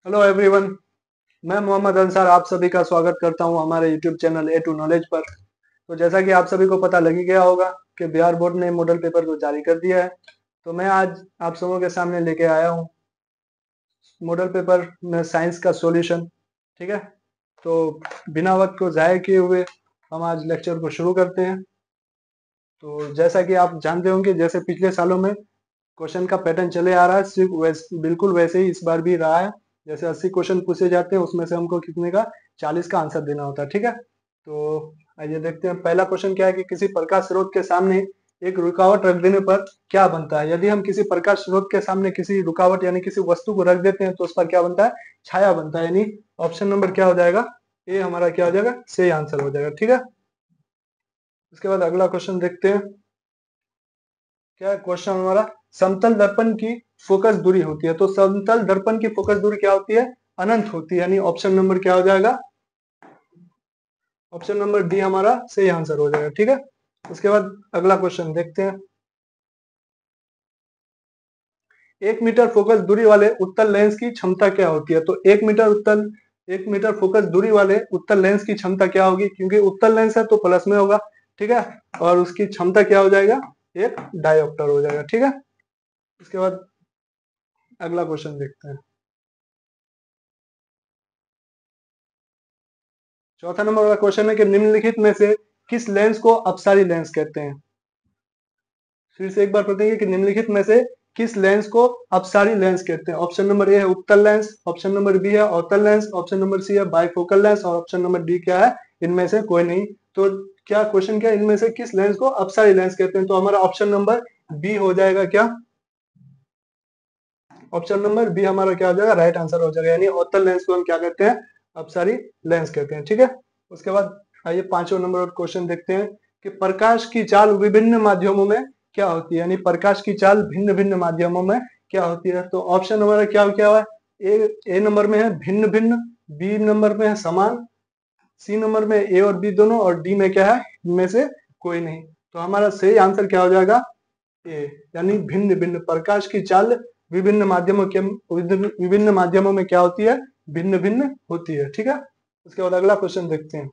Hello everyone. मैं मोहम्मद अंसार आप सभी का स्वागत करता हूं हमारे YouTube channel A to knowledge पर। तो जैसा कि आप सभी को पता लग ही गया होगा कि बिहार बोर्ड ने मॉडल पेपर को जारी कर दिया है। तो मैं आज आप सबों के सामने लेके आया हूं मॉडल पेपर में साइंस का सॉल्यूशन। ठीक है, तो बिना वक्त को ज़ाया किए हुए हम आज लेक्चर को शुरू करते हैं। तो जैसा कि आप जानते होंगे, जैसे पिछले सालों में क्वेश्चन का पैटर्न चले आ रहा है, सिर्फ बिल्कुल वैसे ही इस बार भी रहा है। जैसे 80 क्वेश्चन पूछे जाते हैं, उसमें से हमको कितने का 40 का आंसर देना होता है। ठीक है, तो आइए देखते हैं। पहला क्वेश्चन क्या है कि किसी प्रकाश स्रोत के सामने एक रुकावट रख देने पर क्या बनता है। यदि हम किसी प्रकाश स्रोत के सामने किसी रुकावट यानी किसी वस्तु को रख देते हैं तो उस पर क्या बनता है, छाया बनता है। यानी ऑप्शन नंबर क्या हो जाएगा, ए हमारा क्या हो जाएगा, सही आंसर हो जाएगा। ठीक है, उसके बाद अगला क्वेश्चन देखते हैं। क्या है क्वेश्चन हमारा, समतल दर्पण की फोकस दूरी होती है। तो समतल दर्पण की फोकस दूरी क्या होती है, अनंत होती है। यानी ऑप्शन नंबर क्या हो जाएगा, ऑप्शन नंबर डी हमारा सही आंसर हो जाएगा। ठीक है, उसके बाद अगला क्वेश्चन देखते हैं। 1 मीटर फोकस दूरी वाले उत्तल लेंस की क्षमता क्या होती है। तो 1 मीटर फोकस दूरी वाले उत्तल लेंस की क्षमता क्या होगी, क्योंकि उत्तल लेंस है तो प्लस में होगा। ठीक है, और उसकी क्षमता क्या हो जाएगा, एक डायोप्टर हो जाएगा। ठीक है, उसके बाद अगला क्वेश्चन देखते हैं। चौथा नंबर का क्वेश्चन है कि निम्नलिखित में से किस लेंस को अपसारी लेंस कहते हैं। फिर से एक बार पढ़ेंगे कि निम्नलिखित में से किस लेंस को अपसारी लेंस कहते हैं। ऑप्शन नंबर ए है उत्तल लेंस, ऑप्शन नंबर बी है अवतल लेंस, ऑप्शन नंबर सी है बाइफोकल लेंस और ऑप्शन नंबर डी क्या है, इनमें से कोई नहीं। तो क्या क्वेश्चन क्या है, इनमें से किस लेंस को अपसारी लेंस कहते हैं। तो हमारा ऑप्शन नंबर बी हो जाएगा। क्या ऑप्शन नंबर बी हमारा क्या हो जाएगा, राइट आंसर हो जाएगा। यानी अवतल लेंस को हम क्या कहते हैं, अपसारी लेंस कहते हैं। ठीक है, उसके बाद आइए पांचवें नंबर पर क्वेश्चन देखते हैं कि प्रकाश की चाल विभिन्न माध्यमों में क्या होती है। यानी प्रकाश की चाल भिन्न भिन्न माध्यमों में क्या होती है। तो ऑप्शन हमारा क्या क्या हुआ, ए नंबर में है भिन्न भिन्न, बी नंबर में है समान, सी नंबर में ए और बी दोनों, और डी में क्या है, इनमें से कोई नहीं। तो हमारा सही आंसर क्या हो जाएगा, ए, यानी भिन्न भिन्न। प्रकाश की चाल विभिन्न माध्यमों में क्या होती है, भिन्न भिन्न होती है। ठीक है, उसके बाद अगला क्वेश्चन देखते हैं।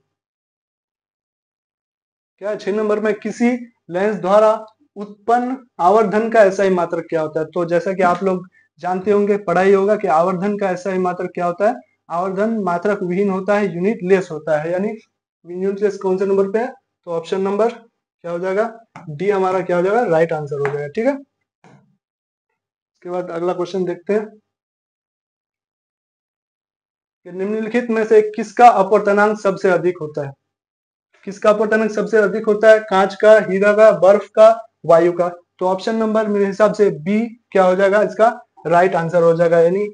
क्या 6 नंबर में किसी लेंस द्वारा उत्पन्न आवर्धन का ऐसा ही मात्रक क्या होता है। तो जैसा कि आप लोग जानते होंगे, पढ़ाई होगा कि आवर्धन का ऐसा ही मात्रक क्या होता है, आवर्धन मात्रक विहीन होता है, यूनिट लेस होता है। यानी यूनिट लेस कौन से नंबर पे है, तो ऑप्शन नंबर क्या हो जाएगा, डी हमारा क्या हो जाएगा, राइट आंसर हो जाएगा। ठीक है, उसके बाद अगला क्वेश्चन देखते हैं कि निम्नलिखित में से किसका अपवर्तनांक सबसे अधिक होता है। किसका अपवर्तनांक सबसे अधिक होता है, कांच का, हीरा का, बर्फ का, वायु का। तो ऑप्शन नंबर मेरे हिसाब से बी क्या हो जाएगा, इसका राइट आंसर हो जाएगा। यानी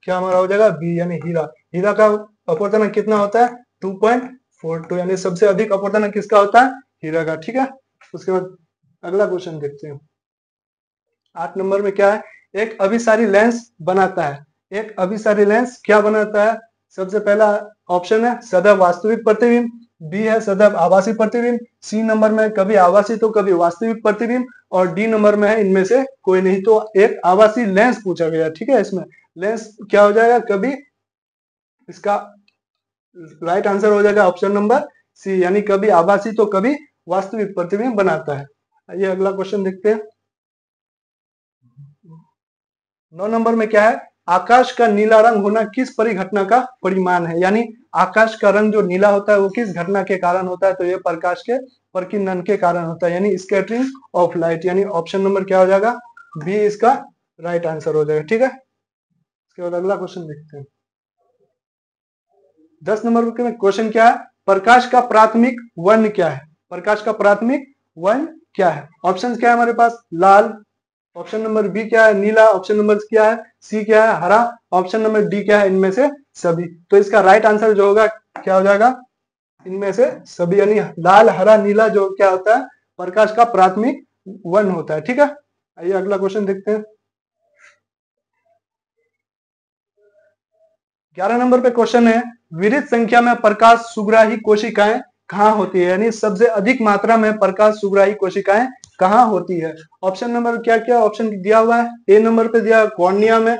क्या हमारा हो जाएगा, बी यानी हीरा। हीरा का अपवर्तनांक कितना होता है, 2.42। यानी सबसे अधिक अपवर्तनांक किसका होता है, हीरा का। ठीक है, उसके बाद अगला क्वेश्चन देखते हैं। 8 नंबर में क्या है, एक अभिसारी लेंस बनाता है। एक अभिसारी लेंस क्या बनाता है, सबसे पहला ऑप्शन है सदैव वास्तविक प्रतिबिंब, बी है सदैव आभासी प्रतिबिंब, सी नंबर में कभी आभासी तो कभी वास्तविक प्रतिबिंब, और डी नंबर में है इनमें से कोई नहीं। तो एक आभासी लेंस पूछा गया। ठीक है, इसमें लेंस क्या हो जाएगा, कभी, इसका राइट आंसर हो जाएगा ऑप्शन नंबर सी, यानी कभी आभासी तो कभी वास्तविक प्रतिबिंब बनाता है। ये अगला क्वेश्चन देखते हैं। 9 नंबर में क्या है, आकाश का नीला रंग होना किस परिघटना का परिमाण है। यानी आकाश का रंग जो नीला होता है वो किस घटना के कारण होता है, तो ये प्रकाश के प्रकीर्णन के कारण होता है, यानी स्कैटरिंग ऑफ लाइट। यानी ऑप्शन नंबर क्या हो जाएगा, बी इसका राइट आंसर हो जाएगा। ठीक है, उसके बाद अगला क्वेश्चन देखते हैं। 10 नंबर में क्वेश्चन क्या है, प्रकाश का प्राथमिक वर्ण क्या है। प्रकाश का प्राथमिक वर्ण क्या है। ऑप्शन क्या है हमारे पास, लाल, ऑप्शन नंबर बी क्या है नीला, ऑप्शन नंबर क्या है सी क्या है हरा, ऑप्शन नंबर डी क्या है इनमें से सभी। तो इसका राइट आंसर जो होगा क्या हो जाएगा, इनमें से सभी। यानी लाल हरा नीला जो क्या होता है, प्रकाश का प्राथमिक वर्ण होता है। ठीक है, आइए अगला क्वेश्चन देखते हैं। 11 नंबर पे क्वेश्चन है, विविध संख्या में प्रकाश सुग्राही कोशिकाएं कहाँ होती है। यानी सबसे अधिक मात्रा में प्रकाश सुग्राही कोशिकाएं कहाँ होती है। ऑप्शन नंबर क्या क्या ऑप्शन दिया हुआ है, ए नंबर पे दिया कॉर्निया में,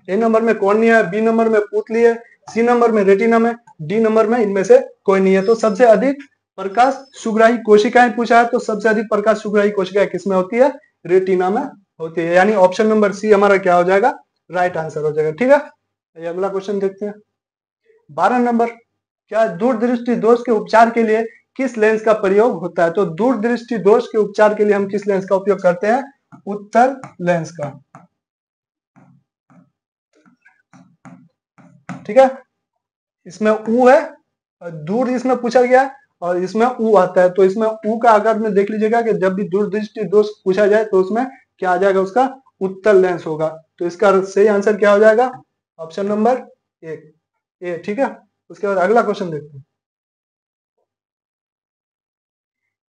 ए नंबर में कॉर्निया है, बी नंबर में पुतली है, सी नंबर में रेटिनम है, डी नंबर में इनमें से कोई नहीं है। तो सबसे अधिक प्रकाश सुग्राही कोशिकाएं पूछा है, तो सबसे अधिक प्रकाश सुग्राही कोशिकाएं किसमें होती है? रेटिना में होती है, यानी ऑप्शन नंबर सी हमारा क्या हो जाएगा? राइट आंसर हो जाएगा। ठीक है, ये अगला क्वेश्चन देखते हैं। 12 नंबर, क्या दूरदृष्टि दोष के उपचार के लिए किस लेंस का प्रयोग होता है? तो दूरदृष्टि दोष के उपचार के लिए हम किस लेंस का उपयोग करते हैं? उत्तल लेंस का। ठीक है, इसमें ऊ है, दूर इसमें पूछा गया है और इसमें ऊ आता है, तो इसमें ऊ का आकार में देख लीजिएगा कि जब भी दूरदृष्टि दोष पूछा जाए तो उसमें क्या आ जाएगा? उसका उत्तल लेंस होगा। तो इसका सही आंसर क्या हो जाएगा? ऑप्शन नंबर ए। ठीक है, उसके बाद अगला क्वेश्चन देखते हैं।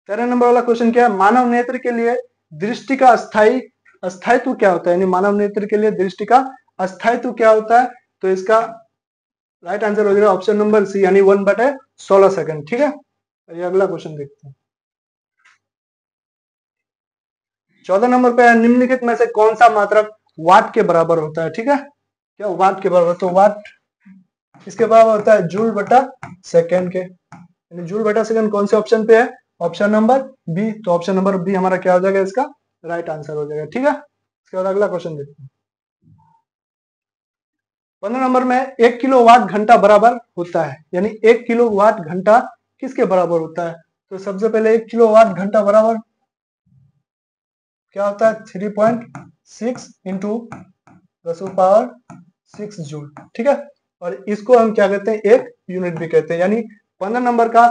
13 नंबर वाला क्वेश्चन क्या है? मानव नेत्र के लिए दृष्टि का अस्थायित्व क्या होता है? यानी मानव नेत्र के लिए दृष्टि का अस्थायित्व क्या होता है? तो इसका राइट आंसर हो जाएगा ऑप्शन नंबर सी, यानी 1/16 सेकंड। ठीक है, ये अगला क्वेश्चन देखते हैं। 14 नंबर पे है, निम्नलिखित में से कौन सा मात्रक वाट के बराबर होता है? ठीक है, क्या वाट के बराबर? तो वाट इसके बराबर होता है जूल बटा सेकेंड के, यानी जूल बटा सेकेंड कौन से ऑप्शन पे है? Option number B. तो ऑप्शन नंबर बी हमारा क्या हो जाएगा? इसका राइट आंसर हो जाएगा। ठीक है, इसके बाद अगला क्वेश्चन देखते हैं। 15 नंबर में 1 किलोवाट घंटा बराबर होता है, यानी 1 किलोवाट घंटा किसके बराबर होता है? तो सबसे पहले 1 किलोवाट घंटा बराबर क्या होता है? 3.6 इंटू 10⁻6 जूल। ठीक है, और इसको हम क्या कहते हैं? एक यूनिट भी कहते हैं, यानी 15 नंबर का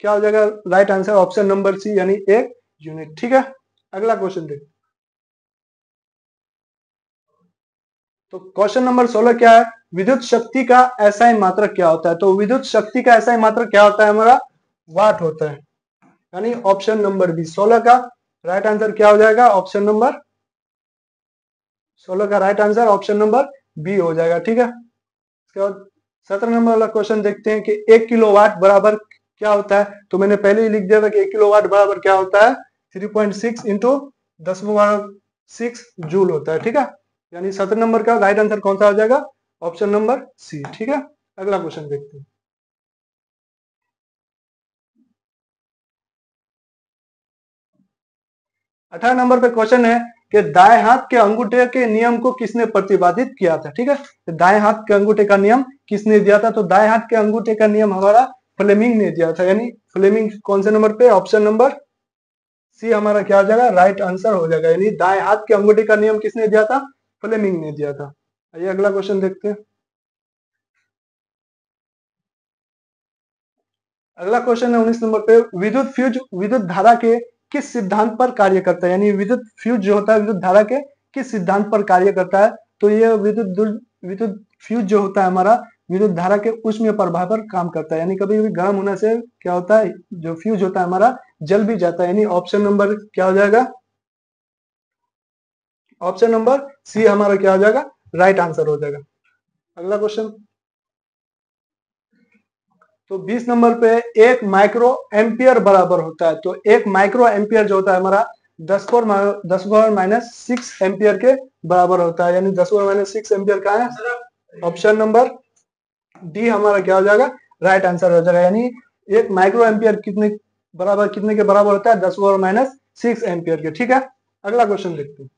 क्या हो जाएगा? Right answer option number C, यानी एक यूनिट। ठीक है, अगला क्वेश्चन देखते हैं। तो क्वेश्चन नंबर 16 क्या है? विद्युत शक्ति का एसआई मात्रक क्या होता है? तो विद्युत शक्ति का एसआई मात्रक क्या होता है? हमारा वाट होता है, यानी ऑप्शन नंबर बी। 16 का राइट आंसर क्या हो जाएगा? ऑप्शन नंबर 16 का right answer option number B हो जाएगा। ठीक है, इसके बाद 17 नंबर वाला क्वेश्चन देखते हैं कि 1 किलोवाट बराबर क्या होता है? तो मैंने पहले ही लिख दिया था कि 1 किलोवाट बराबर क्या होता है? 3.6 इंटू 10⁻6 जूल होता है। ठीक है, यानी 17 नंबर का राइट आंसर कौन सा हो जाएगा? Option number C. ठीक है, अगला क्वेश्चन देखते हैं। 18 नंबर पे क्वेश्चन है कि दाएं हाथ के अंगूठे के नियम को किसने प्रतिपादित किया था? ठीक है, तो दाएं हाथ के अंगूठे का नियम किसने दिया था? तो दाएं हाथ के अंगूठे का नियम हमारा फ्लेमिंग ने दिया था, यानी फ्लेमिंग कौन से नंबर पे? ऑप्शन नंबर सी हमारा क्या हो जाएगा? राइट आंसर हो जाएगा, यानी दाएं हाथ के अंगूठे का नियम किसने दिया था? फ्लेमिंग ने दिया था। आइए अगला क्वेश्चन देखते हैं। अगला क्वेश्चन है 19 नंबर पे, विद्युत फ्यूज विद्युत धारा के किस सिद्धांत पर कार्य करता है? यानी विद्युत फ्यूज जो होता है विद्युत धारा के किस सिद्धांत पर कार्य करता है? तो ये विद्युत फ्यूज जो होता है हमारा विद्युत धारा के ऊष्मीय प्रभाव पर काम करता है, यानी कभी भी गर्म होने से क्या होता है? जो फ्यूज होता है हमारा जल भी जाता है, यानी ऑप्शन नंबर क्या हो जाएगा? ऑप्शन नंबर सी हमारा क्या हो जाएगा? राइट आंसर हो जाएगा। अगला क्वेश्चन, तो 20 नंबर पे 1 माइक्रो एम्पियर बराबर होता है। तो 1 माइक्रो एम्पियर जो होता है हमारा 10⁻⁻6 एम्पियर के बराबर होता है, यानी 10⁻6 एम्पियर का है? ऑप्शन नंबर डी हमारा क्या हो जाएगा? राइट आंसर हो जाएगा, यानी 1 माइक्रो एम्पियर कितने के बराबर होता है? 10⁻6 एम्पियर के। ठीक है, अगला क्वेश्चन देखते हैं।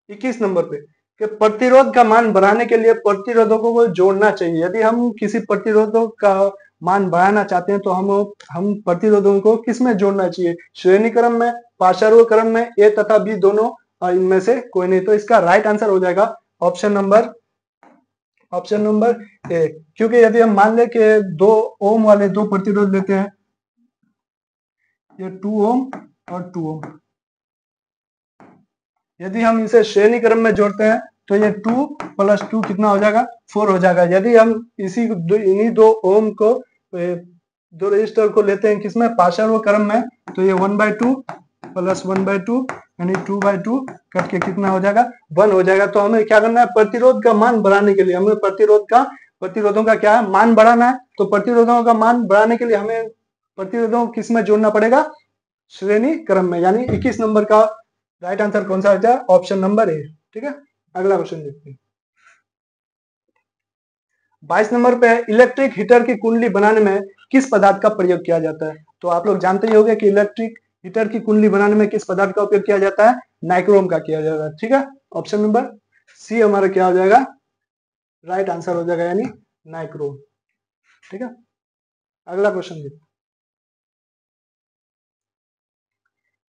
21 नंबर पे कि प्रतिरोध का मान बढ़ाने के लिए प्रतिरोधकों को जोड़ना चाहिए। यदि हम किसी प्रतिरोधक का मान बढ़ाना चाहते हैं तो हम प्रतिरोधकों को किसमें जोड़ना चाहिए? श्रेणी क्रम में, पार्श्व क्रम में, ए तथा बी दोनों, और इनमें से कोई नहीं। तो इसका राइट आंसर हो जाएगा ऑप्शन नंबर ए, क्योंकि यदि हम मान लें कि 2 ओम वाले 2 प्रतिरोध लेते हैं, ये 2 ओम और 2 ओम, यदि हम इसे श्रेणी क्रम में जोड़ते हैं तो ये 2 + 2 कितना हो जाएगा? 4 हो जाएगा। यदि हम इन्हीं 2 ओम को 2 रेजिस्टर को लेते हैं किसमें? पार्श्व क्रम में, तो ये 1/2 + 1/2 यानी 2/2 कट के कितना हो जाएगा? 1 हो जाएगा। तो हमें क्या करना है? प्रतिरोध का मान बढ़ाने के लिए हमें प्रतिरोधों का क्या है? मान बढ़ाना है। तो प्रतिरोधों का मान बढ़ाने के लिए हमें प्रतिरोधों को किसमें जोड़ना पड़ेगा? श्रेणी क्रम में, यानी 21 नंबर का राइट आंसर कौन सा हो जाए? ऑप्शन नंबर ए। ठीक है, अगला क्वेश्चन देखते हैं। 22 नंबर पे है, इलेक्ट्रिक हीटर की कुंडली बनाने में किस पदार्थ का प्रयोग किया जाता है? तो आप लोग जानते ही होंगे कि इलेक्ट्रिक हीटर की कुंडली बनाने में किस पदार्थ का उपयोग किया जाता है? नाइक्रोम का किया जाता है। ठीक है, ऑप्शन नंबर सी हमारा क्या हो जाएगा? राइट आंसर हो जाएगा, यानी नाइक्रोम। ठीक है, अगला क्वेश्चन देखते हैं।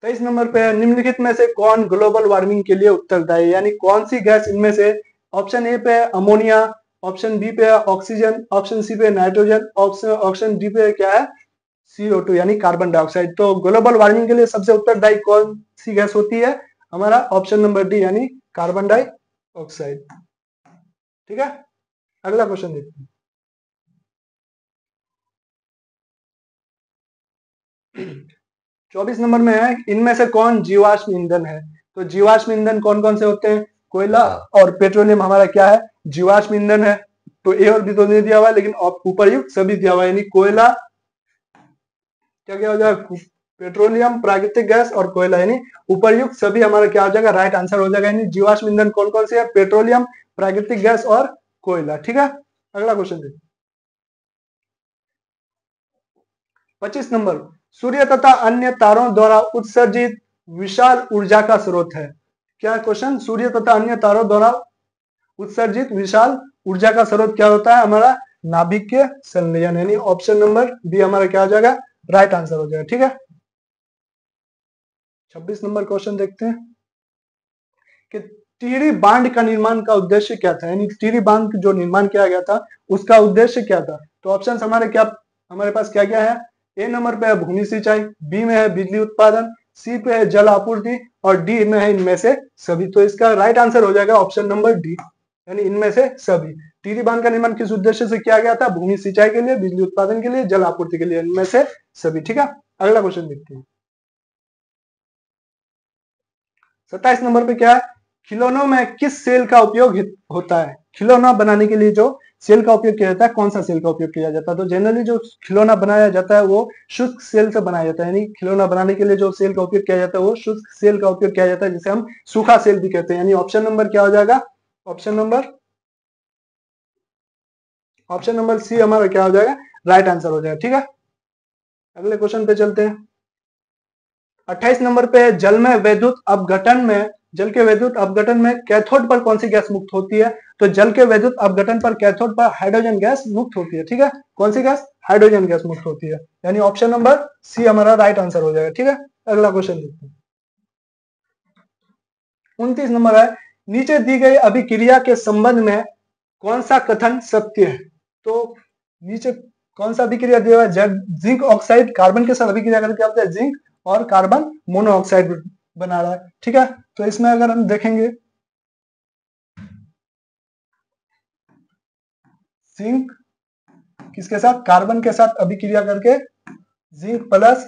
23 नंबर पे है, निम्नलिखित में से कौन ग्लोबल वार्मिंग के लिए उत्तरदायी, यानी कौन सी गैस इनमें से? ऑप्शन ए पे है अमोनिया, ऑप्शन बी पे है ऑक्सीजन, ऑप्शन सी पे है नाइट्रोजन, ऑप्शन डी पे क्या है? CO2 यानी कार्बन डाइऑक्साइड। तो ग्लोबल वार्मिंग के लिए सबसे उत्तरदायी कौन सी गैस होती है? हमारा ऑप्शन नंबर डी, यानी कार्बन डाइऑक्साइड। ठीक है, अगला क्वेश्चन देखते हैं। 24 नंबर में है, इनमें से कौन जीवाश्म ईंधन है? तो जीवाश्म ईंधन कौन कौन से होते हैं? कोयला और पेट्रोलियम हमारा क्या है? जीवाश्म ईंधन है। तो ए और बी तो नहीं दिया हुआ है, लेकिन ऊपर सभी दिया हुआ है, यानी कोयला क्या क्या हो जाएगा? पेट्रोलियम, प्राकृतिक गैस और कोयला, यानी उपरयुक्त सभी हमारा क्या हो जाएगा? राइट आंसर हो जाएगा। यानी जीवाश्म ईंधन कौन कौन से है? पेट्रोलियम, प्राकृतिक गैस और कोयला। ठीक है, अगला क्वेश्चन देखिए। 25 नंबर, सूर्य तथा अन्य तारों द्वारा उत्सर्जित विशाल ऊर्जा का स्रोत है। क्या क्वेश्चन? सूर्य तथा अन्य तारों द्वारा उत्सर्जित विशाल ऊर्जा का स्रोत क्या होता है? हमारा नाभिकीय संलयन, यानी ऑप्शन नंबर बी हमारा क्या हो जाएगा? राइट आंसर हो जाएगा। ठीक है, 26 नंबर क्वेश्चन देखते हैं कि टिहरी बांध का निर्माण का उद्देश्य क्या था, यानी टिहरी बांध जो निर्माण किया गया था उसका उद्देश्य क्या था? तो ऑप्शन हमारे क्या, हमारे पास क्या क्या है? ए नंबर पे है भूमि सिंचाई, बी में है बिजली उत्पादन, सी पे है जल आपूर्ति और डी में है इनमें से सभी। तो इसका राइट आंसर हो जाएगा ऑप्शन नंबर डी, यानी इनमें से सभी। टिहरी बांध का निर्माण किस उद्देश्य से किया गया था? भूमि सिंचाई के लिए, बिजली उत्पादन के लिए, जल आपूर्ति के लिए, इनमें से सभी। ठीक है, अगला क्वेश्चन देखते हैं। 27 नंबर पे क्या है? खिलौनों में किस सेल का उपयोग होता है? खिलौना बनाने के लिए जो सेल का उपयोग किया जाता है, कौन सा सेल का उपयोग किया जाता है? तो जनरली जो खिलौना बनाया जाता है वो शुष्क सेल से बनाया जाता है, यानी खिलौना बनाने के लिए जो सेल का उपयोग किया जाता है वो शुष्क सेल का उपयोग किया जाता है, जिसे हम सूखा सेल भी कहते हैं। यानी ऑप्शन नंबर क्या हो जाएगा? ऑप्शन नंबर सी हमारा क्या हो जाएगा? राइट आंसर हो जाएगा। ठीक है, अगले क्वेश्चन पे चलते हैं। 28 नंबर पे है, जल के वैद्युत अपघटन में कैथोड पर कौन सी गैस मुक्त होती है? तो जल के वैद्युत अपघटन पर कैथोड पर हाइड्रोजन गैस मुक्त होती है। ठीक है, कौन सी गैस? हाइड्रोजन गैस मुक्त होती है, यानी ऑप्शन नंबर सी हमारा राइट आंसर हो जाएगा। ठीक है, अगला क्वेश्चन देखते हैं। 29 नंबर है, नीचे दी गई अभिक्रिया के संबंध में कौन सा कथन सत्य है? तो नीचे कौन सा अभिक्रिया दिया हुआ है? जिंक ऑक्साइड कार्बन के साथ अभिक्रिया करके क्या होता है? जिंक और कार्बन मोनोऑक्साइड बना रहा है। ठीक है, तो इसमें अगर हम देखेंगे, जिंक किसके साथ? कार्बन के साथ अभिक्रिया करके जिंक प्लस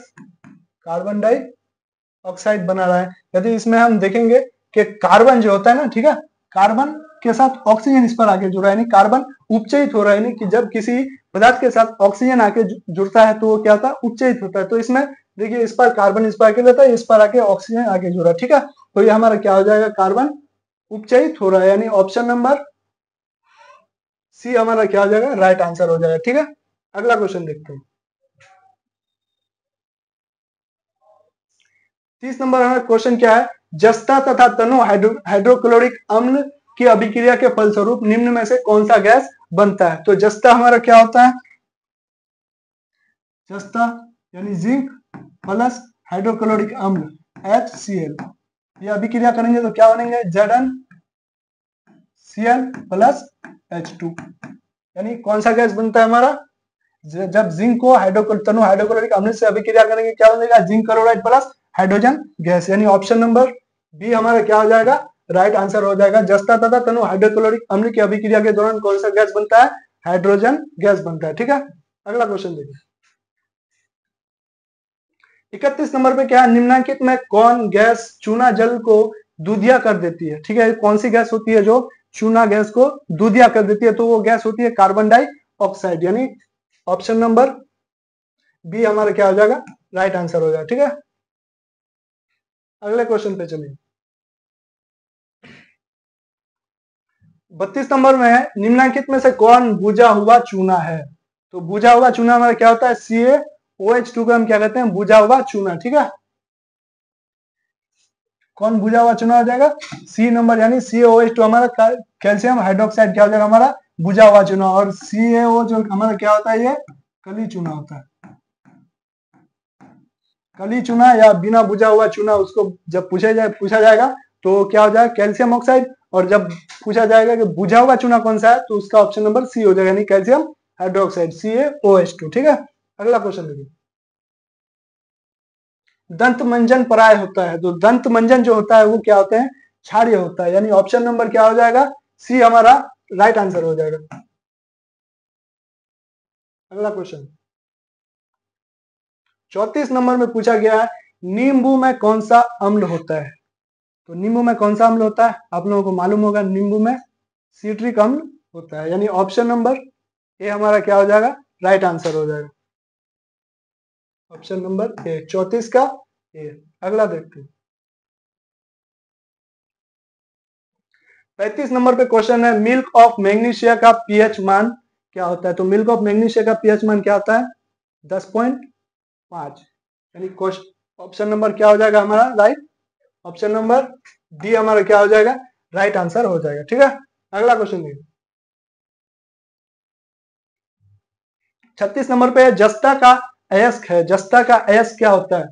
कार्बन डाइऑक्साइड बना रहा है। यदि इसमें हम देखेंगे कि कार्बन जो होता है ना, ठीक है, कार्बन के साथ ऑक्सीजन इस पर आके जुड़ा है, यानी कार्बन उपचयित हो रहा है, यानी कि जब किसी पदार्थ के साथ ऑक्सीजन आके जुड़ता है तो वो क्या होता है? उपचयित होता है। तो इसमें देखिए, इस पर कार्बन इस पर आके रहता है, इस पर आके ऑक्सीजन आके जुड़ा। ठीक है, तो ये हमारा क्या हो जाएगा? कार्बन उपचयित हो रहा है, यानी ऑप्शन नंबर सी हमारा क्या हो जाएगा? राइट आंसर हो जाएगा। ठीक है, अगला क्वेश्चन देखते हैं। 30 नंबर हमारा क्वेश्चन क्या है? जस्ता तथा तनु हाइड्रोक्लोरिक अम्ल की अभिक्रिया के फलस्वरूप निम्न में से कौन सा गैस बनता है? तो जस्ता हमारा क्या होता है? जस्ता यानी जिंक प्लस हाइड्रोक्लोरिक अम्ल HCl, ये अभिक्रिया करेंगे तो क्या बनेंगे? ZnCl प्लस H2, यानी कौन सा गैस बनता है हमारा? जब जिंक को तनु हाइड्रोक्लोरिक अम्ल से अभिक्रिया करेंगे क्या बनेगा? Zinc chloride plus hydrogen gas, यानी ऑप्शन नंबर बी हमारा क्या हो जाएगा? राइट आंसर हो जाएगा। जस्ता तथा तनु हाइड्रोक्लोरिक अम्ल की अभिक्रिया के दौरान कौन सा गैस बनता है? हाइड्रोजन गैस बनता है। ठीक है, अगला क्वेश्चन देखिए। 31 नंबर पे क्या है? निम्नलिखित में कौन गैस चूना जल को दूधिया कर देती है? ठीक है, कौन सी गैस होती है जो चूना गैस को दूधिया कर देती है? तो वो गैस होती है कार्बन डाइऑक्साइड, यानी ऑप्शन नंबर बी हमारा क्या हो जाएगा? राइट आंसर हो जाएगा। ठीक है, अगले क्वेश्चन पे चलिए। 32 नंबर में है, निम्नलिखित में से कौन बुझा हुआ चूना है? तो बुझा हुआ चूना हमारा क्या होता है? CaOH2 को हम क्या कहते हैं? बुझा हुआ चूना। ठीक है, कौन बुझा हुआ चूना हो जाएगा? सी नंबर, यानी CaOH2 हमारा कैल्शियम हाइड्रोक्साइड क्या हो जाएगा? हमारा बुझा हुआ चूना। और CaO जो हमारा क्या होता है? ये कली चूना होता है। कली चूना या बिना बुझा हुआ चूना, उसको जब पूछा जाएगा तो क्या हो जाएगा? Calcium oxide. और जब पूछा जाएगा कि बुझा हुआ चूना कौन सा है, तो उसका ऑप्शन नंबर सी हो जाएगा, यानी कैल्शियम हाइड्रोक्साइड, CaOH2। ठीक है, अगला क्वेश्चन देखिए। दंत मंजन पराय होता है, तो दंत मंजन जो होता है वो क्या होते हैं? क्षारीय होता है, यानी ऑप्शन नंबर क्या हो जाएगा? सी हमारा राइट आंसर हो जाएगा। अगला क्वेश्चन 34 नंबर में पूछा गया है, नींबू में कौन सा अम्ल होता है? तो नींबू में कौन सा अम्ल होता है? आप लोगों को मालूम होगा, नींबू में सिट्रिक अम्ल होता है, यानी ऑप्शन नंबर ए हमारा क्या हो जाएगा? राइट आंसर हो जाएगा। ऑप्शन नंबर ए, 34 का ए। अगला देखते हैं। 35 नंबर पे क्वेश्चन है, मिल्क ऑफ मैग्नीशिया का पीएच मान क्या होता है? तो मिल्क ऑफ मैग्नीशिया का पीएच मान क्या होता है? 10.5, यानी ऑप्शन नंबर क्या हो जाएगा हमारा? राइट। ऑप्शन नंबर डी हमारा क्या हो जाएगा? राइट आंसर हो जाएगा। ठीक है, अगला क्वेश्चन देखिए। 36 नंबर पे जस्ता का अयस्क है, जस्ता का अयस्क क्या होता है?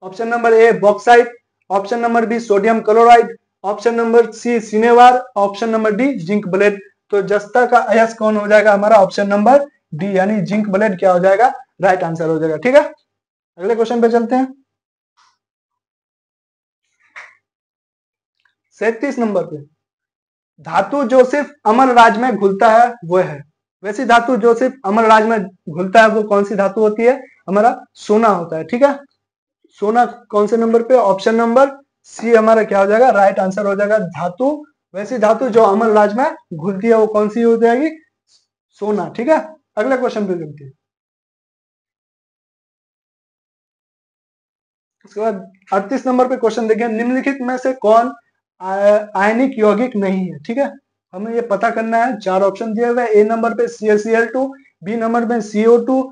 Option number A bauxite, option number B sodium chloride, option number C cinnabar, option number D zinc blende. तो जस्ता का अयस्क कौन हो जाएगा हमारा? ऑप्शन नंबर डी, यानी जिंक ब्लेड क्या हो जाएगा? राइट आंसर हो जाएगा। ठीक है, अगले क्वेश्चन पे चलते हैं। 37 नंबर पे, धातु जो सिर्फ अमर राज में घुलता है वो है, वैसी धातु जो सिर्फ अमर राज में घुलता है वो कौन सी धातु होती है? हमारा सोना होता है। ठीक है, सोना कौन से नंबर पे? ऑप्शन नंबर सी हमारा क्या हो जाएगा? राइट आंसर हो जाएगा। धातु, वैसी धातु जो अमर राज में घुलती है वो कौन सी हो जाएगी? सोना। ठीक है, अगले क्वेश्चन पे चलते हैं। उसके बाद 38 नंबर पे क्वेश्चन देखिए, निम्नलिखित में से कौन आयनिक यौगिक नहीं है? ठीक है, हमें ये पता करना है। 4 ऑप्शन दिए हुए, ए नंबर पे CaCl2, बी नंबर पे CO2,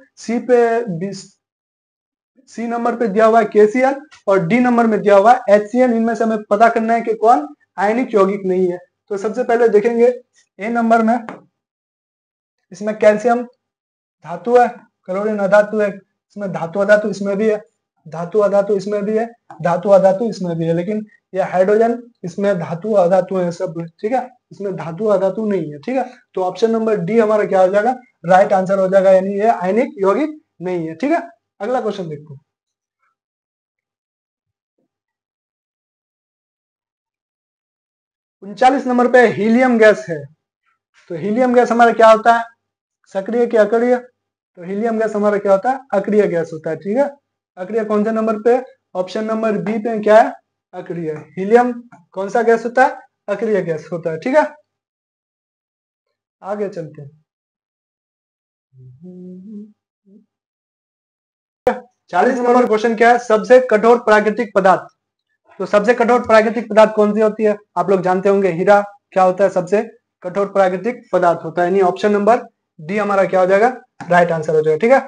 सी नंबर पे दिया हुआ है KCl, और डी नंबर में दिया हुआ है HCl। इनमें से हमें पता करना है कि कौन आयनिक यौगिक नहीं है। तो सबसे पहले देखेंगे ए नंबर में, इसमें कैल्शियम धातु है, क्लोरीन अधातु है, इसमें धातु अधातु इसमें भी है, धातु अधातु इसमें भी है, धातु अधातु इसमें भी है, लेकिन ये हाइड्रोजन, इसमें धातु अधातु है सब। ठीक है, इसमें धातु अधातु नहीं है। ठीक है, तो ऑप्शन नंबर डी हमारा क्या हो जाएगा? राइट आंसर हो जाएगा, यानी ये आयनिक यौगिक नहीं है। ठीक है, अगला क्वेश्चन देखते हैं। 39 नंबर पे हीलियम गैस है, तो हीलियम गैस हमारा क्या होता है? सक्रिय कि अक्रिय? तो हीलियम गैस हमारा क्या होता है? अक्रिय गैस होता है। ठीक है, अक्रिय कौन से नंबर पे? ऑप्शन नंबर बी पे क्या है? अक्रिय। हीलियम कौन सा गैस होता है? अक्रिय गैस होता है। ठीक है, आगे चलते हैं। 40 नंबर क्वेश्चन क्या है? सबसे कठोर प्राकृतिक पदार्थ। तो सबसे कठोर प्राकृतिक पदार्थ कौन सी होती है? आप लोग जानते होंगे, हीरा क्या होता है? सबसे कठोर प्राकृतिक पदार्थ होता है, यानी ऑप्शन नंबर डी हमारा क्या हो जाएगा? राइट आंसर हो जाएगा। ठीक है,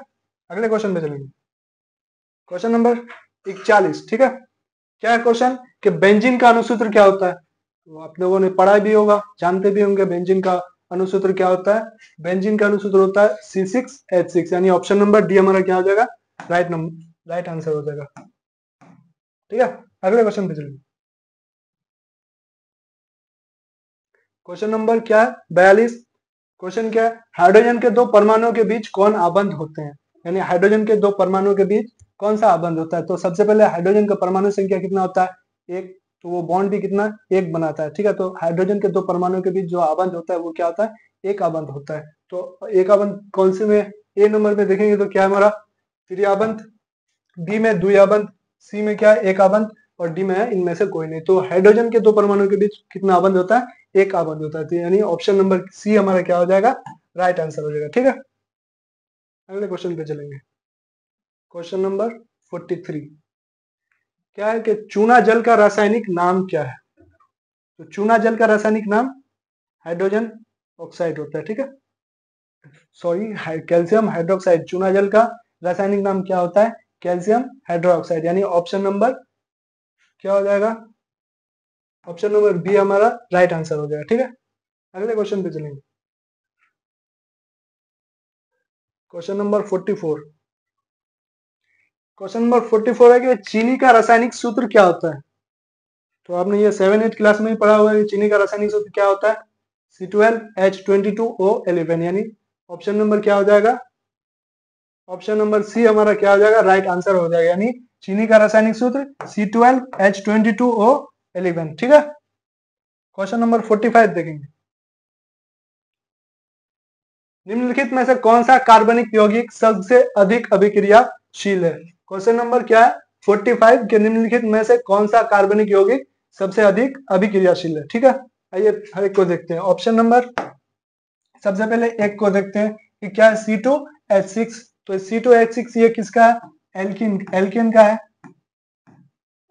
अगले क्वेश्चन पे चलेंगे। Question number 41। ठीक है, क्या है क्वेश्चन? कि बेंजीन का अणुसूत्र क्या होता है? तो आप लोगों ने पढ़ा भी होगा, जानते भी होंगे बेंजीन का अणुसूत्र क्या होता है? बेंजीन का अणुसूत्र होता है C6H6, यानी ऑप्शन नंबर डी हमारा क्या हो जाएगा? राइट आंसर हो जाएगा। ठीक है, अगले क्वेश्चन पे चलिए। क्वेश्चन नंबर क्या है? 42। क्वेश्चन क्या है? हाइड्रोजन के दो परमाणुओं के बीच कौन आबंध होते हैं? यानी हाइड्रोजन के दो परमाणुओं के बीच कौन सा आबंध होता है? तो सबसे पहले हाइड्रोजन का परमाणु संख्या कितना होता है? एक, तो वो बॉन्ड भी कितना? एक बनाता है। ठीक है, तो हाइड्रोजन के दो परमाणुओं के बीच जो आबंध होता है वो क्या होता है? एक आबंध होता है। तो एक आबंध कौन से में? ए नंबर में देखेंगे तो क्या हमारा? त्रिआबंध, बी में द्विआबंध, सी में क्या है? एक आबंध, और डी में है इनमें से कोई नहीं। तो हाइड्रोजन के दो परमाणु के बीच कितना आबंध होता है? एक आबंध होता है, तो यानी ऑप्शन नंबर सी हमारा क्या हो जाएगा? राइट आंसर हो जाएगा। ठीक है, अगले क्वेश्चन पे चलेंगे। क्वेश्चन नंबर 43 क्या है? कि चूना जल का रासायनिक नाम क्या है? तो चूना जल का रासायनिक नाम हाइड्रोजन ऑक्साइड होता है, ठीक है। सॉरी, कैल्शियम हाइड्रोक्साइड, चूना जल का रासायनिक नाम क्या होता है? Calcium hydroxide. यानी ऑप्शन नंबर क्या हो जाएगा? ऑप्शन नंबर बी हमारा राइट आंसर हो जाएगा, ठीक है। अगले क्वेश्चन पे चलेंगे। Question number 44। क्वेश्चन नंबर 44 है कि चीनी का रासायनिक सूत्र क्या होता है? तो आपने ये 7-8 क्लास में ही पढ़ा हुआ है कि चीनी का रासायनिक सूत्र क्या होता है? C12H22O11। यानी ऑप्शन नंबर क्या हो जाएगा? ऑप्शन नंबर सी हमारा क्या हो जाएगा? राइट आंसर हो जाएगा। यानी चीनी का रासायनिक सूत्र C12H22O11, ठीक है। क्वेश्चन नंबर 45 देखेंगे। निम्नलिखित में से कौन सा कार्बनिक यौगिक सबसे अधिक अभिक्रियाशील है? क्वेश्चन नंबर क्या है? 45 के निम्नलिखित में से कौन सा कार्बनिक यौगिक सबसे अधिक अभिक्रियाशील है, ठीक है। आइए हर एक को देखते हैं। ऑप्शन नंबर, सबसे पहले एक को देखते हैं कि क्या है? C2H6। तो C2H6 ये किसका है? एल्किन, एल्केन का है,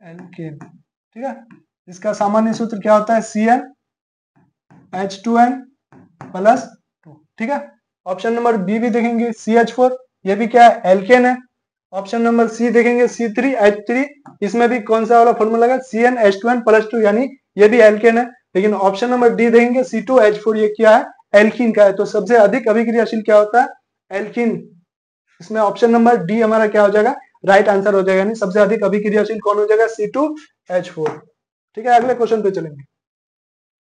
एल्केन, ठीक है। इसका सामान्य सूत्र क्या होता है? CnH2n+2, ठीक है। ऑप्शन नंबर बी भी देखेंगे, CH4, ये भी क्या है? एल्केन है। ऑप्शन नंबर सी देखेंगे, C3H3, इसमें भी कौन सा वाला फॉर्मूला लगा? CnH2n+2, यानी ये भी एल्केन है। लेकिन ऑप्शन नंबर डी देखेंगे, C2H4, ये क्या है? एल्किन का है। तो सबसे अधिक अभिक्रियाशील क्या होता है? एल्किन। इसमें ऑप्शन नंबर डी हमारा क्या हो जाएगा? राइट आंसर हो जाएगा। यानी सबसे अधिक अभिक्रियाशील कौन हो जाएगा? C2H4, ठीक है। अगले क्वेश्चन पे चलेंगे।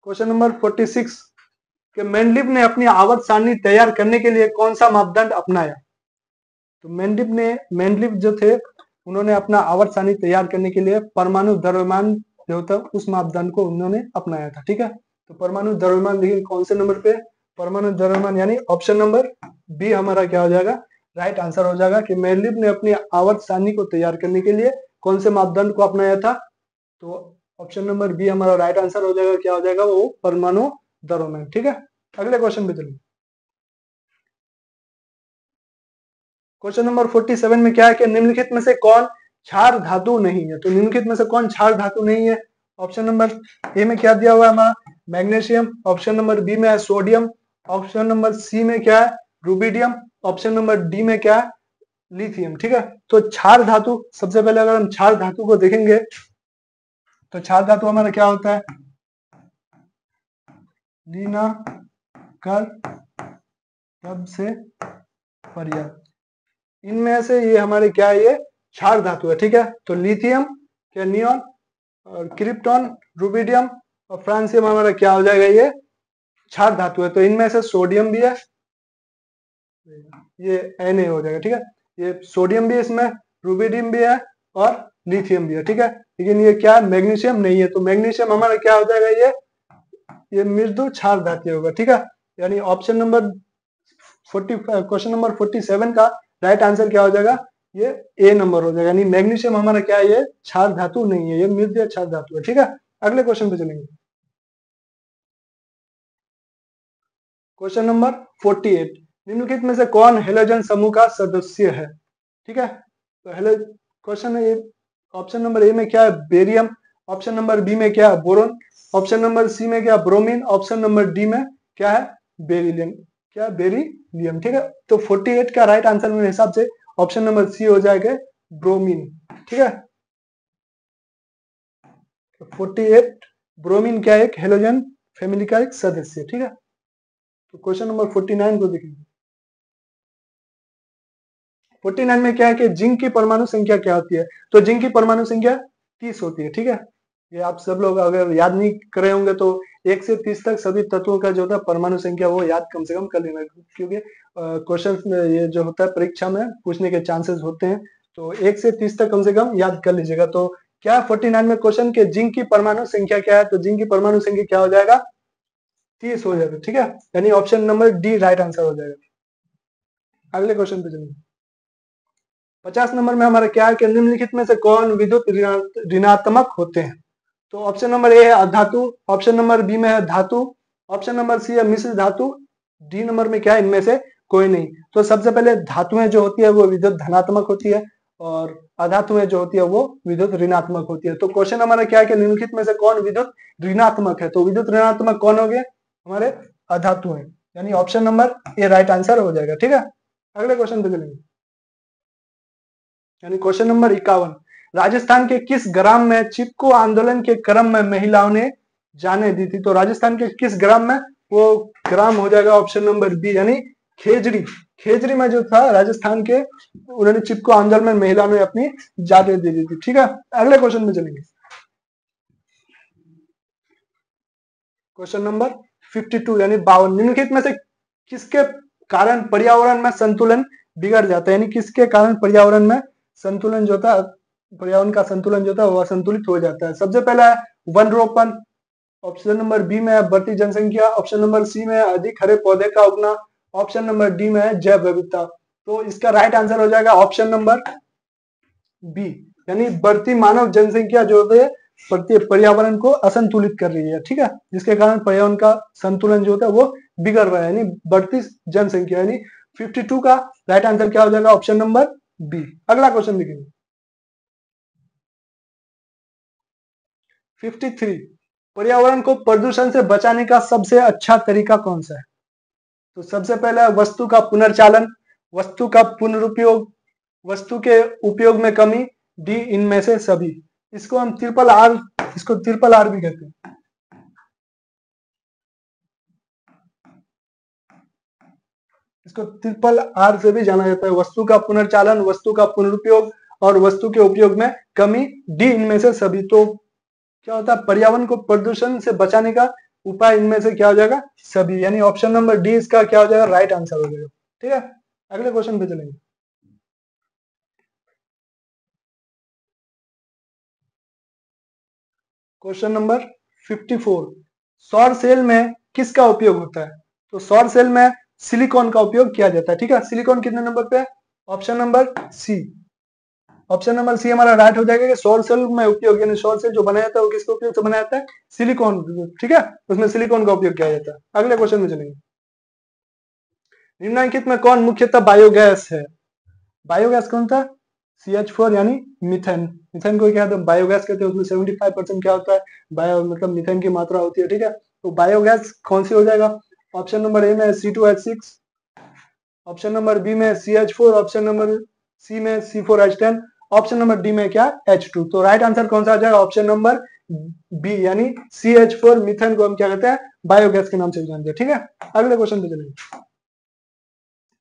क्वेश्चन नंबर 46 कि मेंडलीव ने अपनी आवर्त सारणी तैयार करने के लिए कौन सा मापदंड अपनाया? तो मेंडलीव जो थे, उन्होंने अपना आवर्त सारणी तैयार करने के लिए परमाणु द्रव्यमान जो होता है उस मापदंड को उन्होंने अपनाया था, ठीक है। तो परमाणु द्रव्यमान देखिए कौन से नंबर पे? परमाणु द्रव्यमान, यानी ऑप्शन नंबर बी हमारा क्या हो जाएगा? राइट आंसर हो जाएगा कि मेंडलीव ने अपनी आवर्त सारणी को तैयार करने के लिए कौन से मापदंड को अपनाया था? तो ऑप्शन नंबर बी हमारा राइट आंसर हो जाएगा। क्या हो जाएगा? वो परमाणु द्रव्यमान, ठीक है। अगले क्वेश्चन पे चलिए। क्वेश्चन नंबर 47 में क्या है कि निम्नलिखित में से कौन क्षार धातु नहीं है? तो निम्नलिखित में से कौन क्षार धातु नहीं है? ऑप्शन नंबर ए में क्या दिया हुआ है हमारा? मैग्नीशियम। ऑप्शन नंबर बी में है सोडियम। ऑप्शन नंबर सी में क्या है? रुबिडियम। ऑप्शन नंबर डी में क्या है? लिथियम, ठीक है। तो क्षार धातु, सबसे पहले अगर हम क्षार धातु को देखेंगे तो क्षार धातु हमारा क्या होता है? लीना कर तब से पर्याप्त। इनमें से ये हमारे क्या है? ये क्षार धातु है, ठीक है। तो लिथियम, क्या नियॉन, और क्रिप्टॉन, रुबिडियम और फ्रांसियम हमारा क्या हो जाएगा? ये क्षार धातु है। तो इनमें से सोडियम भी है, ये Na हो जाएगा, ठीक है। ये सोडियम भी इसमें, रुबिडियम भी है और लिथियम भी है, ठीक है। लेकिन ये क्या है? मैग्नीशियम नहीं है। तो मैग्नीशियम हमारा क्या हो जाएगा? ये मृदु क्षार धातु होगा, ठीक है। यानी ऑप्शन नंबर 40, क्वेश्चन नंबर 47 का राइट आंसर क्या हो जाएगा? ये ए नंबर हो जाएगा। यानी मैग्नीशियम हमारा क्या है? ये क्षार धातु नहीं है, ये मृदु क्षार धातु है, ठीक है। अगले क्वेश्चन पे चलेंगे। क्वेश्चन नंबर 48, निम्नलिखित में से कौन हेलोजन समूह का सदस्य है? ठीक है। तो हेलो क्वेश्चन है, ऑप्शन नंबर ए में क्या है? बेरियम। ऑप्शन नंबर बी में क्या है? बोरोन। ऑप्शन नंबर सी में क्या? ब्रोमीन। ऑप्शन नंबर डी में क्या है? बेरिलियम, क्या? बेरिलियम, ठीक है। तो 48 का राइट आंसर मेरे हिसाब से ऑप्शन नंबर सी हो जाएगा, ब्रोमीन, ठीक है। 48 ब्रोमीन क्या है? एक हेलोजन फैमिली का एक सदस्य, ठीक है। तो क्वेश्चन नंबर 49 को देखेंगे। 49 में क्या है कि जिंक की परमाणु संख्या क्या होती है? तो जिंक की परमाणु संख्या 30 होती है, ठीक है। ये आप सब लोग अगर याद नहीं करे होंगे तो 1 से 30 तक सभी तत्वों का जो होता है परमाणु संख्या वो याद कम से कम कर लेना, क्योंकि क्वेश्चन में ये जो होता है परीक्षा में पूछने के चांसेस होते हैं। तो 1 से 30 तक कम से कम याद कर लीजिएगा। तो क्या 49 में क्वेश्चन के जिंक की परमाणु संख्या क्या है? तो जिंक की परमाणु संख्या क्या हो जाएगा? 30 हो जाएगा, ठीक है। यानी option number D right answer हो जाएगा। अगले क्वेश्चन पे चलिए। 50 नंबर में हमारा क्या है कि निम्नलिखित में से कौन विद्युत ऋणात्मक होते हैं? तो ऑप्शन नंबर ए है अधातु। ऑप्शन नंबर बी में है धातु। ऑप्शन नंबर सी है मिश्र धातु। डी नंबर में क्या है? इनमें से कोई नहीं। तो सबसे पहले धातुएं जो होती है वो विद्युत धनात्मक होती है और अधातुएं जो होती है वो विद्युत ऋणात्मक होती है। तो क्वेश्चन हमारा क्या है कि निम्नलिखित में से कौन विद्युत ऋणात्मक है? तो विद्युत ऋणात्मक कौन हो गया? हमारे अधातु हैं, यानी ऑप्शन नंबर ए राइट आंसर हो जाएगा। ठीक है, अगले क्वेश्चन पे चलेंगे, यानी क्वेश्चन नंबर 51। राजस्थान के किस ग्राम में चिपको आंदोलन के क्रम में महिलाओं ने जाने दी थी? तो राजस्थान के किस ग्राम में, वो ग्राम हो जाएगा ऑप्शन नंबर बी, यानी खेजड़ी। खेजड़ी में जो था राजस्थान के, उन्होंने चिपको आंदोलन में महिलाओं ने अपनी जाने दे दी थी। ठीक है, अगले क्वेश्चन में चलेंगे, क्वेश्चन नंबर 52 यानी 52। निम्नलिखित में से किसके कारण पर्यावरण में संतुलन बिगड़ जाता है, यानी किसके कारण पर्यावरण में संतुलन जो था, पर्यावरण का संतुलन जो था वो असंतुलित हो जाता है? सबसे पहला है वन रोपण, ऑप्शन नंबर बी में है बढ़ती जनसंख्या, ऑप्शन नंबर सी में है अधिक हरे पौधे का उगना, ऑप्शन नंबर डी में है जैव विविधता। तो इसका राइट आंसर हो जाएगा ऑप्शन नंबर बी, यानी बढ़ती मानव जनसंख्या जो है पर्यावरण को असंतुलित कर रही है। ठीक है, जिसके कारण पर्यावरण का संतुलन जो होता है वो बिगड़ रहा है, यानी बढ़ती जनसंख्या, यानी 52 का राइट आंसर क्या हो जाएगा? Option number B. अगला क्वेश्चन देखेंगे, 53। पर्यावरण को प्रदूषण से बचाने का सबसे अच्छा तरीका कौन सा है? तो सबसे पहला वस्तु का पुनर्चालन, वस्तु का पुनरुपयोग, वस्तु के उपयोग में कमी, डी इनमें से सभी। इसको हम ट्रिपल आर, इसको ट्रिपल आर भी कहते हैं। इसको ट्रिपल आर से भी जाना जाता है, वस्तु का पुनर्चालन, वस्तु का पुनरुपयोग और वस्तु के उपयोग में कमी, डी इनमें से सभी। तो क्या होता है? पर्यावरण को प्रदूषण से बचाने का उपाय इनमें से क्या हो जाएगा? सभी, यानी ऑप्शन नंबर डी इसका क्या हो जाएगा? राइट आंसर हो जाएगा। ठीक है, अगले क्वेश्चन पे चलेंगे, क्वेश्चन नंबर 54। सौर सेल में किसका उपयोग होता है? तो सौर सेल में सिलिकॉन का उपयोग किया जाता है। ठीक है, सिलिकॉन कितने नंबर पे? Option number C, option number C हमारा राइट हो जाएगा कि सौर सेल में उपयोग, यानी सौर सेल जो बनाया जाता है वो किसके उपयोग से बनाया जाता है? सिलिकॉन। ठीक है, उसमें सिलिकॉन का उपयोग किया जाता है। अगले क्वेश्चन में चलेंगे, निम्नलिखित में कौन मुख्यतः बायोगैस है? बायोगैस कौन था? CH4 यानी मीथेन। मीथेन को क्या बायोगैस कहते हैं, उसमें 75% क्या होता है? बायो मतलब मीथेन की मात्रा होती है। ठीक है, तो बायोगैस कौन सी हो जाएगा? ऑप्शन नंबर ए में C2H6, ऑप्शन नंबर बी में CH4, ऑप्शन नंबर सी में C4H10, ऑप्शन नंबर डी में क्या? H2। तो राइट आंसर कौन सा आ जाएगा? ऑप्शन नंबर बी, यानी CH4 मीथेन को हम क्या कहते हैं? बायोगैस के नाम से जानते हैं। ठीक है, अगले क्वेश्चन पे चलेंगे,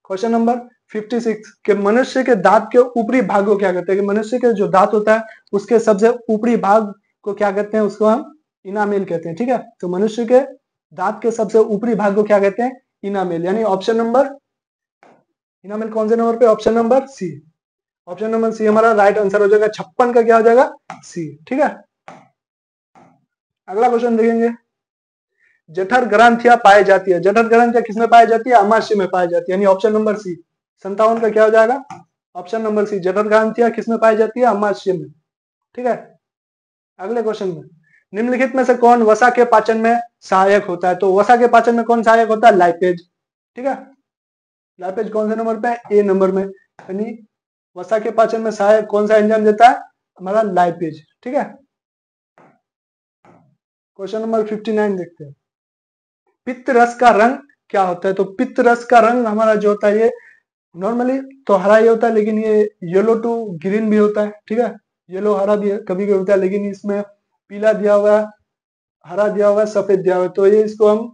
क्वेश्चन नंबर 56 के मनुष्य के दांत के ऊपरी भाग को क्या कहते हैं? कि मनुष्य के जो दांत होता है उसके सबसे ऊपरी भाग को क्या कहते हैं? उसको हम इनामेल कहते हैं। ठीक है, तो मनुष्य के दांत के सबसे ऊपरी भाग को क्या कहते हैं? इनामेल, यानी ऑप्शन नंबर, इनामेल कौन से नंबर पे? Option number C, option number C हमारा राइट आंसर हो जाएगा। 56 का क्या हो जाएगा? सी। ठीक है, अगला क्वेश्चन देखेंगे, जठर ग्रंथियां पाई जाती है, जठर ग्रंथियां किसमें पाई जाती है? आमाशय में पाई जाती है, यानी ऑप्शन नंबर सी। 57 का क्या हो जाएगा? ऑप्शन नंबर सी, जठर ग्रंथियां किसमें पाई जाती है? आमाशय में। ठीक है, अगले क्वेश्चन में, निम्नलिखित में से कौन वसा के पाचन में सहायक होता है? तो वसा के पाचन में कौन सहायक होता है? लाइपेज। ठीक है, लाइपेज कौन से नंबर पे? ए नंबर में, यानी वसा के पाचन में सहायक कौन सा एंजाइम देता है? हमारा लाइपेज। ठीक है, क्वेश्चन नंबर 59 देखते हैं, पित्त रस का रंग क्या होता है? तो पित्त रस का रंग हमारा जो होता है, ये नॉर्मली तो हरा ही होता है, लेकिन ये येलो टू ग्रीन भी होता है। ठीक है, येलो हरा भी कभी कभी होता है, लेकिन इसमें पीला दिया हुआ है, हरा दिया हुआ है, सफेद दिया हुआ है। तो ये इसको हम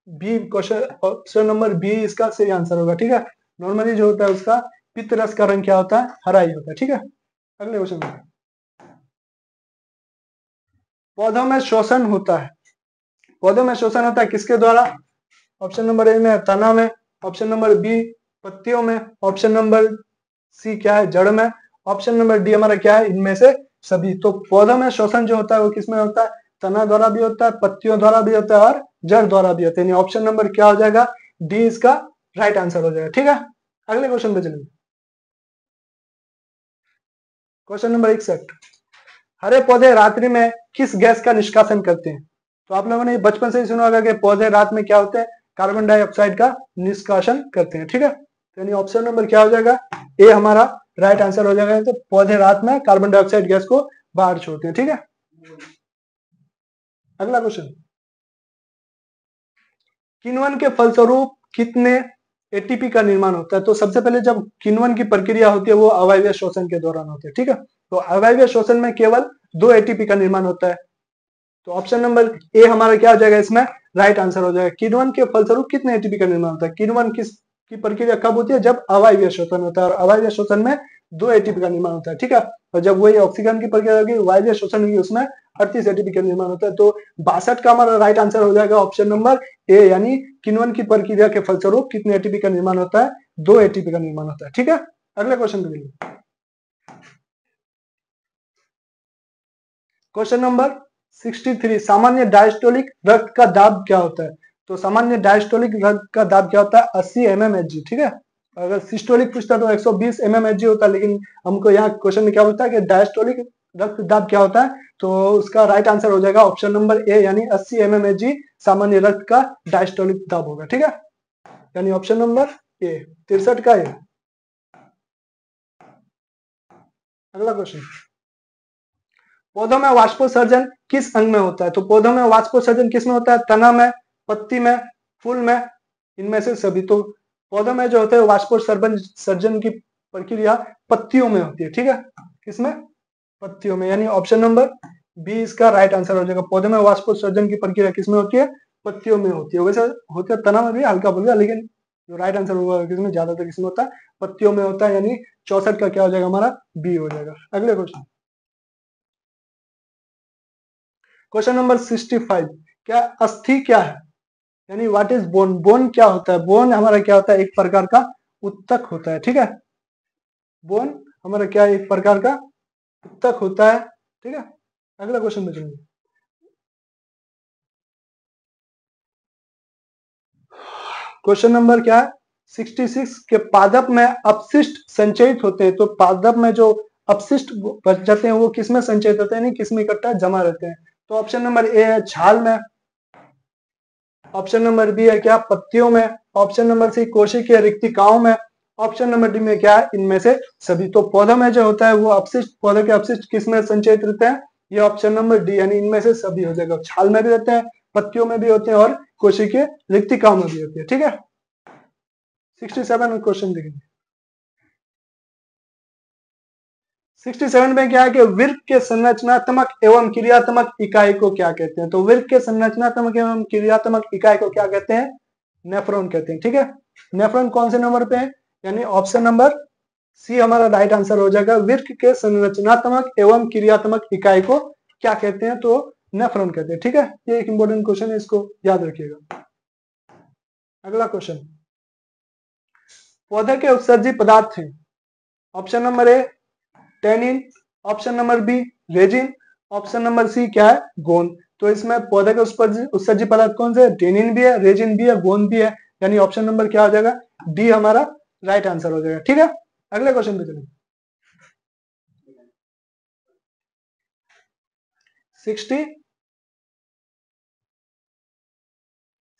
B, question option number B इसका सही आंसर होगा। ठीक है, नॉर्मली जो होता है उसका पित्त रस का रंग क्या होता है? हरा ही होता है। ठीक है, अगले क्वेश्चन में, पौधों में शोषण होता है, पौधों में शोषण होता है किसके द्वारा? ऑप्शन नंबर ए में तना में, ऑप्शन नंबर बी पत्तियों में, ऑप्शन नंबर सी क्या है? जड़ में, ऑप्शन नंबर डी हमारा क्या है? इनमें से सभी। तो पौधों में शोषण जो होता है वो किसमें होता है? तना द्वारा भी होता है, पत्तियों द्वारा भी होता है और जड़ द्वारा भी होता है, यानी ऑप्शन नंबर क्या हो जाएगा? डी इसका राइट आंसर हो जाएगा। ठीक है, अगले क्वेश्चन पे चलेंगे, क्वेश्चन नंबर 61। हरे पौधे रात्रि में किस गैस का निष्कासन करते हैं? तो आप लोगों ने बचपन से ही सुना होगा कि पौधे रात में क्या होते हैं? कार्बन डाइऑक्साइड का निष्कासन करते हैं। ठीक है, तो यानी ऑप्शन नंबर क्या हो जाएगा? ए हमारा राइट आंसर हो जाएगा। तो पौधे रात में कार्बन डाइऑक्साइड गैस को बाहर छोड़ते हैं। ठीक है, अगला क्वेश्चन, किण्वन के फलस्वरूप कितने एटीपी का निर्माण होता है? तो सबसे पहले जब किण्वन की प्रक्रिया होती है वो अवायवीय श्वसन के दौरान होती है, ठीक है। तो अवायवीय श्वसन में केवल 2 एटीपी का निर्माण होता है। तो ऑप्शन नंबर ए हमारा क्या हो जाएगा, इसमें राइट आंसर हो जाएगा। किण्वन के फलस्वरूप कितने एटीपी का निर्माण होता है? किण्वन की प्रक्रिया कब होती है? जब अवायवीय श्वसन होता है, और अवायवीय श्वसन में 2 एटीपी का निर्माण होता है, ठीक है। और जब वही ऑक्सीजन की प्रक्रिया होगी, वायवीय श्वसन होगी, उसमें 38 एटीपी का निर्माण होता है। तो 62 का हमारा राइट आंसर हो जाएगा ऑप्शन नंबर ए, यानी किण्वन की प्रक्रिया के फलस्वरूप कितने एटीपी का निर्माण होता है? 2 एटीपी का निर्माण होता है, ठीक है। अगले क्वेश्चन पे चलिए। क्वेश्चन नंबर 63, सामान्य डायस्टोलिक रक्त का दाब क्या होता है? तो सामान्य डायस्टोलिक रक्त का दाब क्या होता है? 80 mmHg, ठीक है। अगर सिस्टोलिक पूछता तो 120 mmHg होता है, लेकिन हमको यहाँ क्वेश्चन में क्या पूछता है कि डायस्टोलिक रक्त दाब क्या होता है? तो उसका राइट आंसर हो जाएगा ऑप्शन नंबर ए, यानी 80 mmHg सामान्य रक्त का डायस्टोलिक दाब होगा, ठीक है। यानी ऑप्शन नंबर ए 63 का ए। अगला क्वेश्चन, पौधों में वाष्पोत्सर्जन किस अंग में होता है? तो पौधों में वाष्पोत्सर्जन किस में होता है? तना में, पत्ती में, फूल में, इनमें से सभी। तो पौधों में जो होते हैं वाष्पोत्सर्जन की प्रक्रिया पत्तियों में होती है, ठीक है। किसमें? पत्तियों में, यानी ऑप्शन नंबर बी इसका राइट आंसर हो जाएगा। पौधों में वाष्पोत्सर्जन की प्रक्रिया किसमें होती है? पत्तियों में होती है। वैसे होता है तना में भी, हल्का फुल्का, लेकिन जो राइट आंसर होगा किसमें, ज्यादातर किसमें होता है? पत्तियों में होता है, यानी 64 का क्या हो जाएगा हमारा? बी हो जाएगा। अगले क्वेश्चन, क्वेश्चन नंबर 65, क्या अस्थि क्या है? यानी व्हाट इज बोन? बोन क्या होता है? बोन हमारा क्या होता है? एक प्रकार का उत्तक होता है, ठीक है। बोन हमारा क्या है? एक प्रकार का उत्तक होता है, ठीक है। अगला क्वेश्चन में चलेंगे। क्वेश्चन नंबर क्या है? 66, के पादप में अपशिष्ट संचयित होते हैं। तो पादप में जो अपशिष्ट बच जाते हैं वो किसमें संचयित होते हैं, नहीं किसमें इकट्ठा जमा रहते हैं? तो ऑप्शन नंबर ए है छाल में, ऑप्शन नंबर बी है क्या? पत्तियों में, ऑप्शन नंबर सी कोशिकीय रिक्तिकाओं में, ऑप्शन नंबर डी में क्या है? इनमें से सभी। तो पौधों में जो होता है वो अपशिष्ट, पौधों के अपशिष्ट किसमें संचयित रहते हैं? ये ऑप्शन नंबर डी, यानी इनमें से सभी हो जाएगा। छाल में भी रहते हैं, पत्तियों में भी होते हैं, और कोशिकीय रिक्तिकाओं में भी होते हैं, ठीक है। 67 क्वेश्चन देखेंगे। 67 में क्या है कि वृक्क के संरचनात्मक एवं क्रियात्मक इकाई को क्या कहते हैं? तो वृक्क के संरचनात्मक एवं क्रियात्मक इकाई को क्या कहते हैं? नेफ्रॉन कहते हैं, ठीक है। नेफ्रॉन कौन से नंबर पे है? यानी ऑप्शन नंबर सी हमारा राइट आंसर हो जाएगा। वृक्क के संरचनात्मक एवं क्रियात्मक इकाई को क्या कहते हैं? तो नेफ्रॉन कहते हैं, ठीक है। ये एक इंपॉर्टेंट क्वेश्चन है, इसको याद रखिएगा। अगला क्वेश्चन, पौधे के उत्सर्जी पदार्थ हैं। Option number A tannin, option number B resin, option number C क्या है? गोंद। तो इसमें पौधे के उत्सर्जी पदार्थ कौन से? टेनिन भी है, रेजिन भी है, गोंद भी है, यानी ऑप्शन नंबर क्या हो जाएगा? डी हमारा राइट आंसर हो जाएगा, ठीक है। अगले क्वेश्चन पे चलें।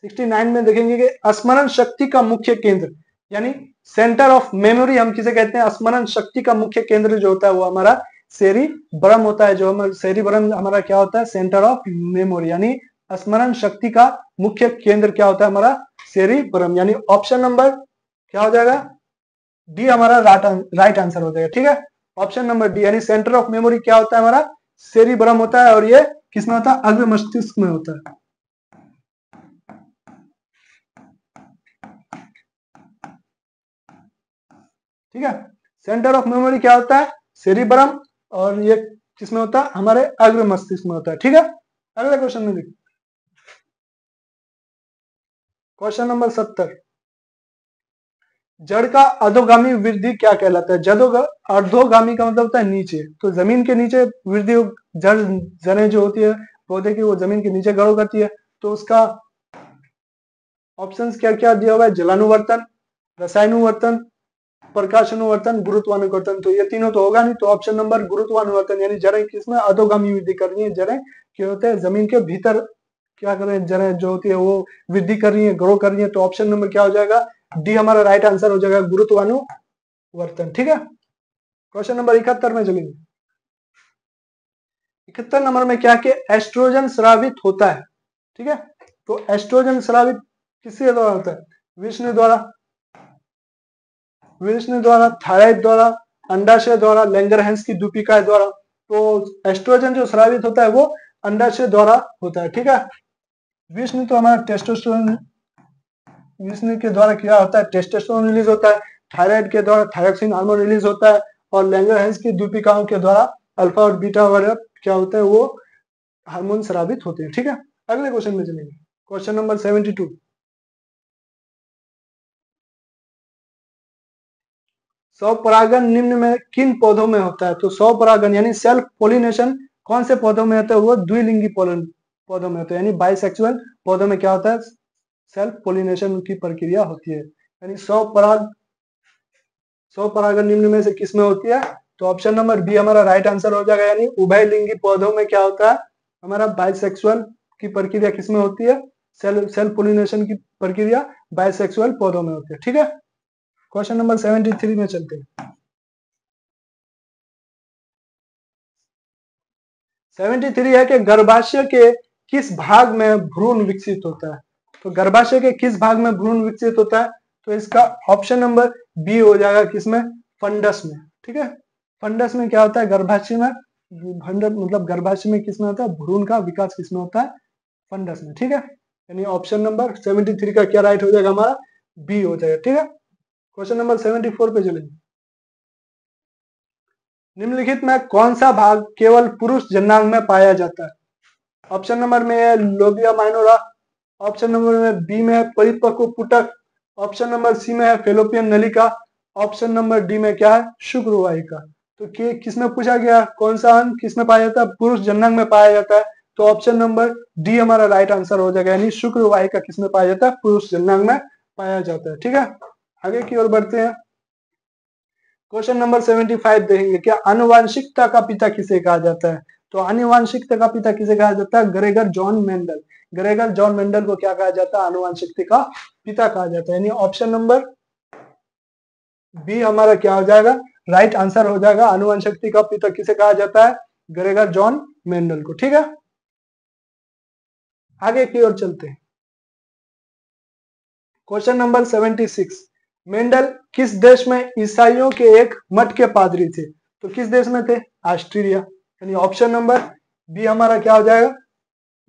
69 में देखेंगे कि स्मरण शक्ति का मुख्य केंद्र, यानी सेंटर ऑफ मेमोरी हम किसे कहते हैं? स्मरण शक्ति का मुख्य केंद्र जो होता है वो हमारा सेरिब्रम होता है। जो हमारा सेरिब्रम हमारा क्या होता है? सेंटर ऑफ मेमोरी, यानी स्मरण शक्ति का मुख्य केंद्र क्या होता है? हमारा सेरिब्रम, यानी ऑप्शन नंबर क्या हो जाएगा? डी हमारा राइट आंसर हो जाएगा, ठीक है। ऑप्शन नंबर डी, यानी सेंटर ऑफ मेमोरी क्या होता है? हमारा सेरिब्रम होता है, और ये किसमें होता है? अग्र मस्तिष्क में होता है, ठीक है। सेंटर ऑफ मेमोरी क्या होता है? सेरिब्रम, और ये किसमें होता है? हमारे अग्र मस्तिष्क में होता है, ठीक है। अगले क्वेश्चन में देखिए, क्वेश्चन नंबर 70, जड़ का अधोगामी वृद्धि क्या कहलाता है? अधोगामी का मतलब होता है नीचे, तो जमीन के नीचे वृद्धि, जड़ें जो होती है पौधे की वो जमीन के नीचे ग्रो करती है। तो उसका ऑप्शंस क्या क्या दिया हुआ है? जलानुवर्तन, रसायनुवर्तन, प्रकाशानुवर्तन, गुरुत्वानुवर्तन। तो ये तीनों तो होगा नहीं, तो ऑप्शन नंबर गुरुत्वानुवर्तन, यानी जड़ें किसमें अधोगामी वृद्धि कर रही है। जड़ें क्या होते हैं? जमीन के भीतर क्या कर रहे हैं? जड़ें जो होती है वो वृद्धि कर रही है, ग्रो कर रही है। तो ऑप्शन नंबर क्या हो जाएगा? डी हमारा राइट आंसर हो जाएगा, गुरुत्वानुवर्तन, ठीक है। क्वेश्चन नंबर 71 में चलेंगे। 71 नंबर में क्या कि एस्ट्रोजन स्रावित होता है, ठीक है। तो एस्ट्रोजन स्रावित किसके द्वारा होता है? विष्णु द्वारा, थायराइड द्वारा, अंडाशय द्वारा, लैंगरहैंस की दूपिका द्वारा। तो एस्ट्रोजन जो स्रावित होता है वो अंडाशय द्वारा होता है, ठीक है। विष्णु तो हमारा टेस्टोस्टेरोन, विष्णु के द्वारा क्या होता है? टेस्टोस्टेरोन रिलीज होता है। थायराइड के द्वारा थायरोक्सिन हार्मोन रिलीज होता है। और लैंगरहैंस की दूपिकाओं के द्वारा अल्फा और बीटा वगैरह क्या होता है, वो हार्मोन स्रावित होते हैं, ठीक है। अगले क्वेश्चन में चलेंगे, क्वेश्चन नंबर 72। स्वपरागन निम्न में किन पौधों में होता है? तो स्वपरागन यानी सेल्फ पोलिनेशन कौन से पौधों में होता है? वो द्विलिंगी पौधों में होता है, यानी बाइसेक्सुअल पौधों में क्या होता है? सेल्फ पोलिनेशन की प्रक्रिया होती है। यानी स्वपरागन निम्न में से किस में होती है? तो ऑप्शन नंबर बी हमारा राइट आंसर हो जाएगा। यानी उभयलिंगी पौधों में क्या होता है? हमारा बाइसेक्सुअल की प्रक्रिया किस में होती है? सेल्फ पोलिनेशन की प्रक्रिया बाइसेक्सुअल पौधों में होती है, ठीक है। क्वेश्चन नंबर 73 में चलते हैं। 73 है कि गर्भाशय के किस भाग में भ्रूण विकसित होता है? तो गर्भाशय के किस भाग में भ्रूण विकसित होता है? तो इसका ऑप्शन नंबर बी हो जाएगा, किसमें? फंडस में, ठीक है। फंडस में क्या होता है? गर्भाशय में, फंडस मतलब गर्भाशय में किसमें होता है? भ्रूण का विकास किसमें होता है? फंडस में, ठीक है। यानी ऑप्शन नंबर 73 का क्या राइट हो जाएगा? हमारा बी हो जाएगा, ठीक है। क्वेश्चन नंबर 74 पे चलेंगे। निम्नलिखित में कौन सा भाग केवल पुरुष जननांग में पाया जाता है? ऑप्शन नंबर में है लोबिया माइनोरा, ऑप्शन नंबर में बी में है परिपक्व पुटक, ऑप्शन नंबर सी में है फेलोपियन नलिका, ऑप्शन नंबर डी में क्या है? शुक्रवाहिका। तो किसमें पूछा गया? कौन सा अंग किसमें पाया जाता है? पुरुष जननांग में पाया जाता है। तो ऑप्शन नंबर डी हमारा राइट आंसर हो जाएगा। यानी शुक्रवाहिका किसमें पाया जाता है? पुरुष जननांग में पाया जाता है, ठीक है। आगे की ओर बढ़ते हैं। क्वेश्चन नंबर 75 देखेंगे, क्या आनुवांशिकता का पिता किसे कहा जाता है? तो आनुवांशिकता का पिता किसे कहा जाता है? Gregor John Mendel. Gregor John Mendel को क्या कहा जाता है? आनुवांशिकता का पिता कहा जाता है। यानी ऑप्शन नंबर बी हमारा क्या हो जाएगा? राइट आंसर हो जाएगा। आनुवांशिकता का पिता किसे कहा जाता है? ग्रेगर जॉन मेंडल को, ठीक है। आगे की ओर चलते हैं। क्वेश्चन नंबर 76, मेंडल किस देश में ईसाइयों के एक मठ के पादरी थे? तो किस देश में थे? ऑस्ट्रिया। यानी ऑप्शन नंबर बी हमारा क्या हो जाएगा?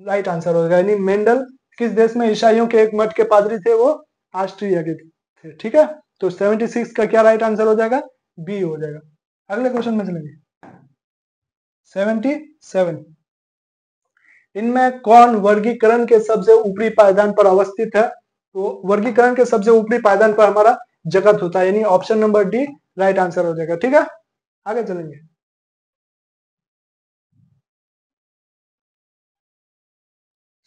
राइट आंसर हो जाएगा। यानी मेंडल किस देश में ईसाइयों के एक मठ के पादरी थे? वो ऑस्ट्रिया के थे, ठीक है। तो 76 का क्या राइट आंसर हो जाएगा? बी हो जाएगा। अगले क्वेश्चन में चलेंगे, 77, इनमें कौन वर्गीकरण के सबसे ऊपरी पायदान पर अवस्थित है? तो वर्गीकरण के सबसे ऊपरी पायदान पर हमारा जगत होता है। यानी option number D right answer हो जाएगा, ठीक है। आगे चलेंगे।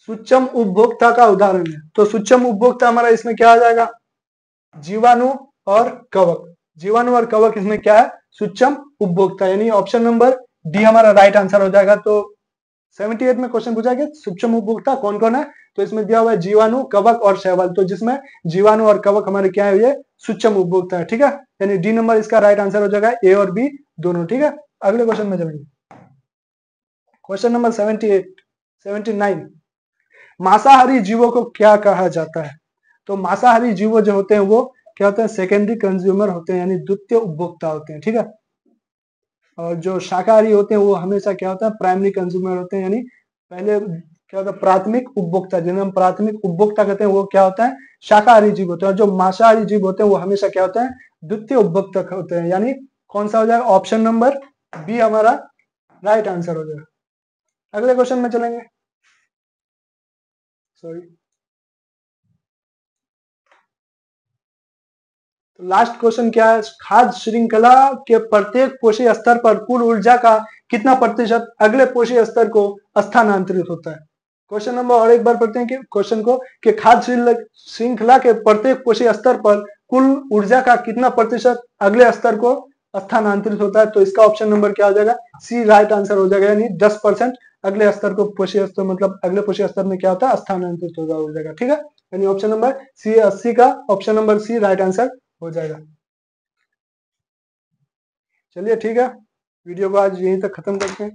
सूक्ष्म उपभोक्ता का उदाहरण है, तो सूक्ष्म उपभोक्ता हमारा इसमें क्या आ जाएगा? जीवाणु और कवक। जीवाणु और कवक इसमें क्या है? सूक्ष्म उपभोक्ता। यानी ऑप्शन नंबर डी हमारा राइट आंसर हो जाएगा। तो 78 में क्वेश्चन पूछा गया सूक्ष्म उपभोक्ता कौन कौन है? तो इसमें दिया हुआ है जीवाणु, कवक और शैवाल। तो जिसमें जीवाणु और कवक हमारे क्या है? ये सूक्ष्म उपभोक्ता है, ठीक है। यानी डी नंबर इसका राइट आंसर हो जाएगा, ए और बी दोनों, ठीक है। अगले क्वेश्चन में चलेंगे, क्वेश्चन नंबर 79, मांसाहारी जीवों को क्या कहा जाता है? तो मांसाहारी जीव जो होते हैं वो क्या होते हैं? सेकेंडरी कंज्यूमर होते हैं, यानी द्वितीय उपभोक्ता होते हैं, ठीक है। और जो शाकाहारी होते हैं वो हमेशा क्या होता है? प्राइमरी कंज्यूमर होते हैं, यानी पहले क्या होता है? प्राथमिक उपभोक्ता, जिन्हें हम प्राथमिक उपभोक्ता कहते हैं, वो क्या होता है? शाकाहारी जीव होते हैं। और जो मांसाहारी जीव होते हैं वो हमेशा क्या होते हैं? द्वितीय उपभोक्ता होते हैं। यानी कौन सा हो जाएगा? ऑप्शन नंबर बी हमारा राइट आंसर हो जाएगा। अगले क्वेश्चन में चलेंगे, सॉरी, तो लास्ट क्वेश्चन क्या है? खाद्य श्रृंखला के प्रत्येक पोषी स्तर पर कुल ऊर्जा का कितना प्रतिशत अगले पोषी स्तर को स्थानांतरित होता है? क्वेश्चन नंबर और एक बार पढ़ते हैं कि क्वेश्चन को, कि खाद्य श्रृंखला के प्रत्येक पोषी स्तर पर कुल ऊर्जा का कितना प्रतिशत अगले स्तर को स्थानांतरित होता है? तो इसका ऑप्शन नंबर क्या हो जाएगा? सी राइट आंसर हो जाएगा। यानी 10% अगले स्तर को पोषी स्तर, मतलब अगले पोषी स्तर में क्या होता है? स्थानांतरित हो जाएगा, ठीक है। यानी ऑप्शन नंबर सी, 80 का option number C right answer हो जाएगा। चलिए ठीक है, वीडियो को आज यहीं तक खत्म करते हैं।